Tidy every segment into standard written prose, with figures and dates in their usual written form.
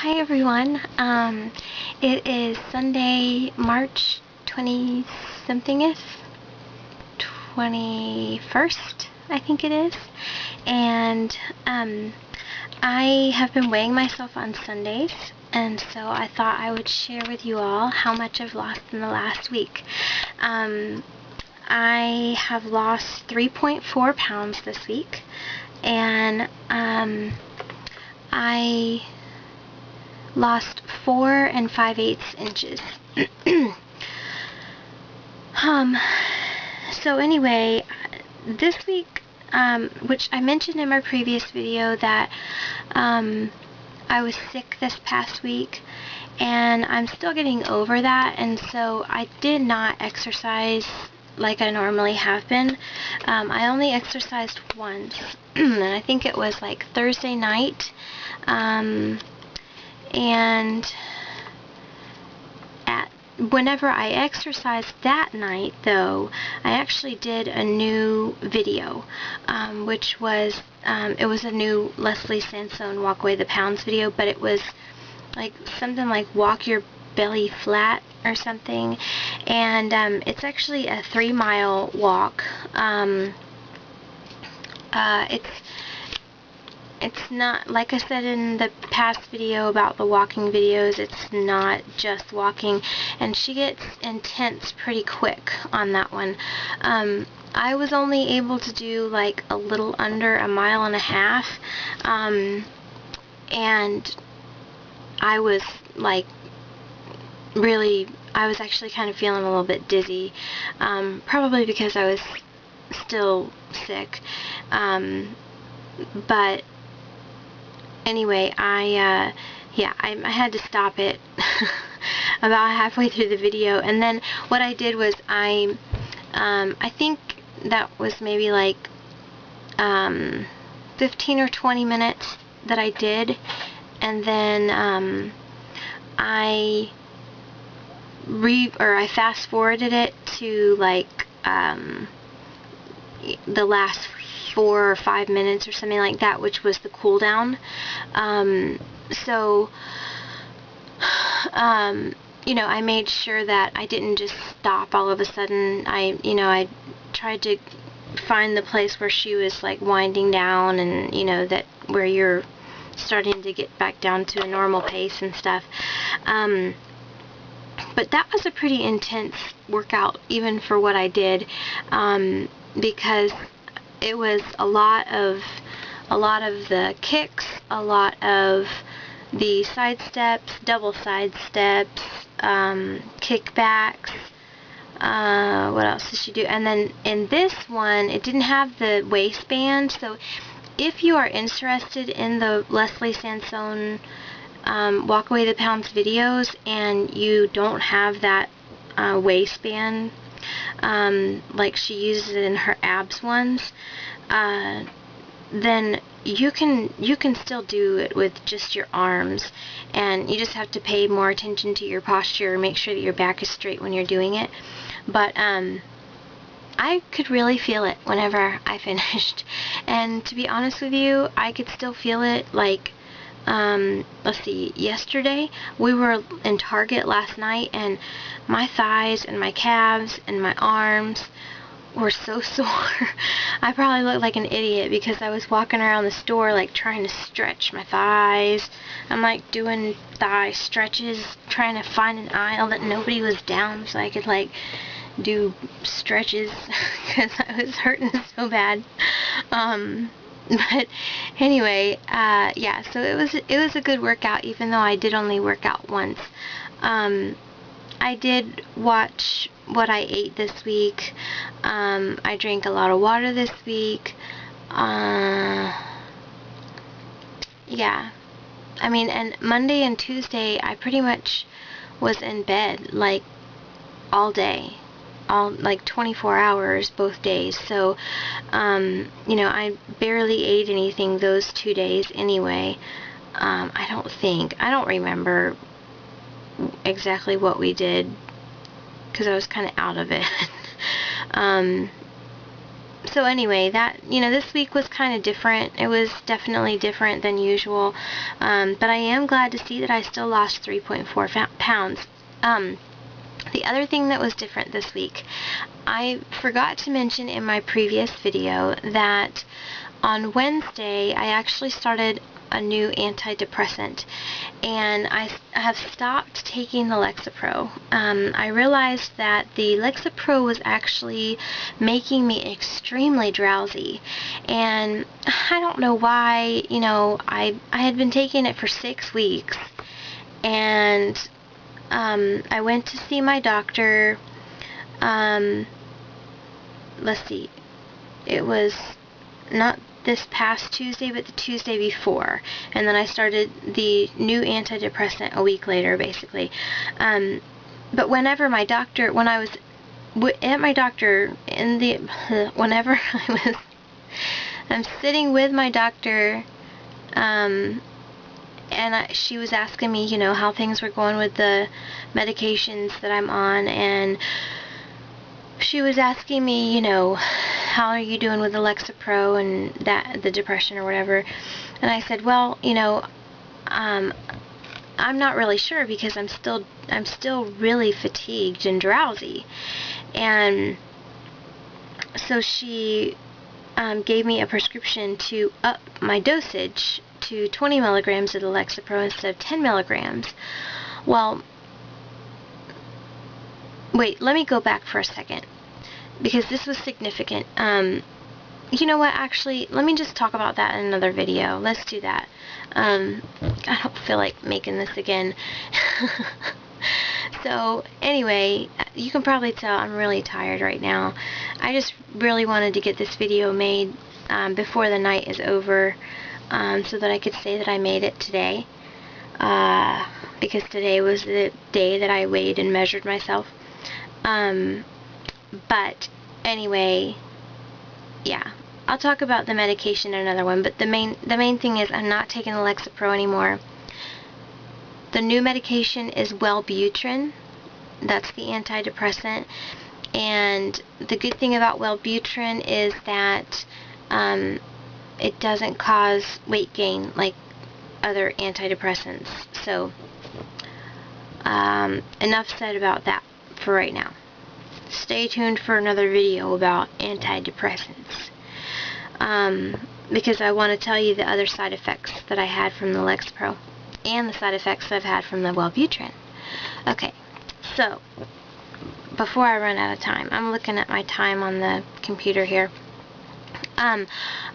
Hi everyone. It is Sunday, March 20 somethingeth, 21st, I think it is. And I have been weighing myself on Sundays, and so I thought I would share with you all how much I've lost in the last week. I have lost 3.4 pounds this week, and I lost 4 5/8 inches. So anyway, this week, which I mentioned in my previous video that I was sick this past week, and I'm still getting over that, and so I did not exercise like I normally have been. I only exercised once, and I think it was like Thursday night. And whenever I exercised that night, though, I actually did a new video, which was, it was a new Leslie Sansone Walk Away the Pounds video, but it was like something like walk your belly flat or something, and it's actually a 3-mile walk. It's not, like I said in the past video about the walking videos, it's not just walking, and she gets intense pretty quick on that one. I was only able to do like a little under 1.5 miles, and I was like I was actually kind of feeling a little bit dizzy, probably because I was still sick, but anyway, I had to stop it about halfway through the video, and then what I did was I think that was maybe like 15 or 20 minutes that I did, and then I fast forwarded it to like the last 4 or 5 minutes or something like that, which was the cool down. I made sure that I didn't just stop all of a sudden. I tried to find the place where she was like winding down, and that where you're starting to get back down to a normal pace and stuff. But that was a pretty intense workout, even for what I did, because it was a lot of the kicks, a lot of the side steps, double side steps, kickbacks. What else did she do? And then in this one, it didn't have the waistband. So if you are interested in the Leslie Sansone Walk Away the Pounds videos, and you don't have that waistband, like she uses it in her abs ones, then you can still do it with just your arms, and you just have to pay more attention to your posture, make sure that your back is straight when you're doing it. But I could really feel it whenever I finished, and to be honest with you, I could still feel it like let's see, yesterday we were in Target last night, and my thighs and my calves and my arms were so sore. I probably looked like an idiot because I was walking around the store like trying to stretch my thighs. I'm like doing thigh stretches, trying to find an aisle that nobody was down so I could like do stretches because I was hurting so bad. But anyway, yeah, so it was a good workout, even though I did only work out once. I did watch what I ate this week. I drank a lot of water this week. Yeah, I mean, and Monday and Tuesday I pretty much was in bed like all day, like 24 hours both days. So I barely ate anything those 2 days anyway. I don't remember exactly what we did because I was kind of out of it. So anyway, that, this week was kind of different. It was definitely different than usual. But I am glad to see that I still lost 3.4 pounds. The other thing that was different this week, I forgot to mention in my previous video that on Wednesday I actually started a new antidepressant, and I have stopped taking the Lexapro. I realized that the Lexapro was actually making me extremely drowsy, and I don't know why. I had been taking it for 6 weeks, and I went to see my doctor. Let's see, it was not this past Tuesday, but the Tuesday before, and then I started the new antidepressant a week later, basically. But whenever I was at my doctor, whenever I'm sitting with my doctor, and she was asking me, how things were going with the medications that I'm on, and she was asking me, how are you doing with the Lexapro and the depression or whatever, and I said, well, I'm not really sure because I'm still really fatigued and drowsy, and so she gave me a prescription to up my dosage to 20 milligrams of the Lexapro instead of 10 milligrams. Well, wait, let me go back for a second, because this was significant. You know what, actually, let me just talk about that in another video. Let's do that. I don't feel like making this again. So, anyway, you can probably tell I'm really tired right now. I just really wanted to get this video made before the night is over, so that I could say that I made it today. Because today was the day that I weighed and measured myself. But anyway, yeah, I'll talk about the medication in another one, but the main thing is I'm not taking the Lexapro anymore. The new medication is Wellbutrin. That's the antidepressant, and the good thing about Wellbutrin is that it doesn't cause weight gain like other antidepressants. So enough said about that for right now. Stay tuned for another video about antidepressants, because I want to tell you the other side effects that I had from the Lexapro and the side effects that I've had from the Wellbutrin. Okay, so before I run out of time, I'm looking at my time on the computer here. I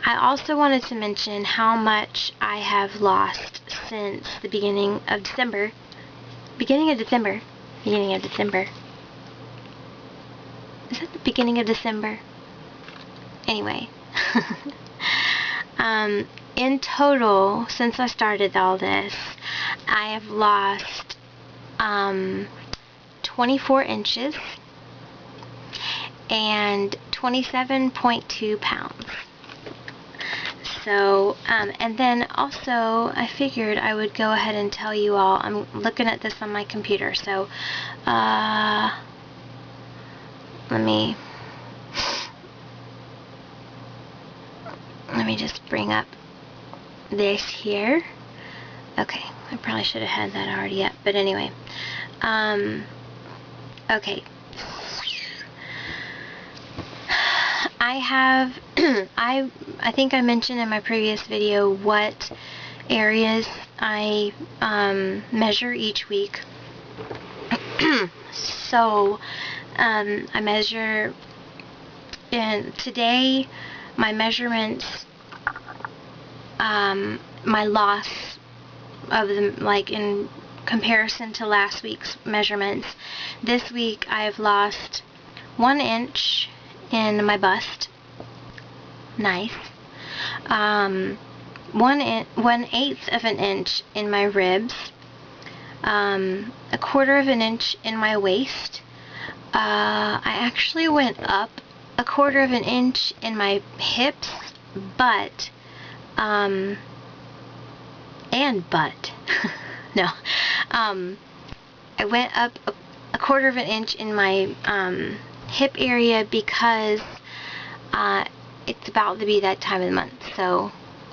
also wanted to mention how much I have lost since the beginning of December. Beginning of December. Is that the beginning of December? Anyway. In total, since I started all this, I have lost 24 inches and 27.2 pounds. So, and then also I figured I would go ahead and tell you all, I'm looking at this on my computer, so let me just bring up this here. Okay, I probably should have had that already up, but anyway, okay, I have I think I mentioned in my previous video what areas I measure each week. So I measure, and today my measurements, my loss of them, like in comparison to last week's measurements, this week I've lost 1 inch in my bust. Nice. 1/8 of an inch in my ribs. 1/4 of an inch in my waist. I actually went up 1/4 of an inch in my hips, butt, and butt. No. I went up 1/4 of an inch in my hip area because it's about to be that time of the month, so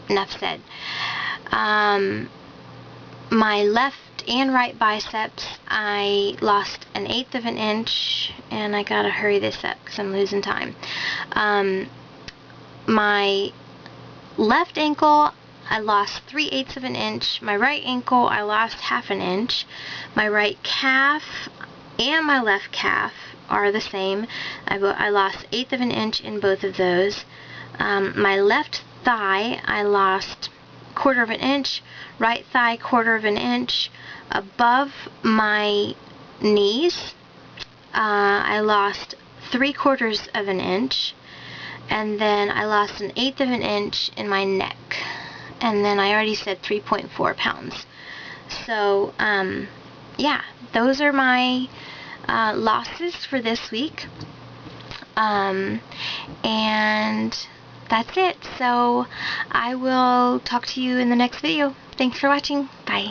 enough said. My left and right biceps, I lost 1/8 of an inch, and I gotta hurry this up because I'm losing time. My left ankle, I lost 3/8 of an inch. My right ankle, I lost 1/2 an inch. My right calf and my left calf are the same. I lost 1/8 of an inch in both of those. My left thigh, I lost 1/4 of an inch. Right thigh, 1/4 of an inch. Above my knees, I lost 3/4 of an inch. And then I lost 1/8 of an inch in my neck. And then I already said 3.4 pounds. So, yeah, those are my losses for this week. And that's it. So I will talk to you in the next video. Thanks for watching. Bye.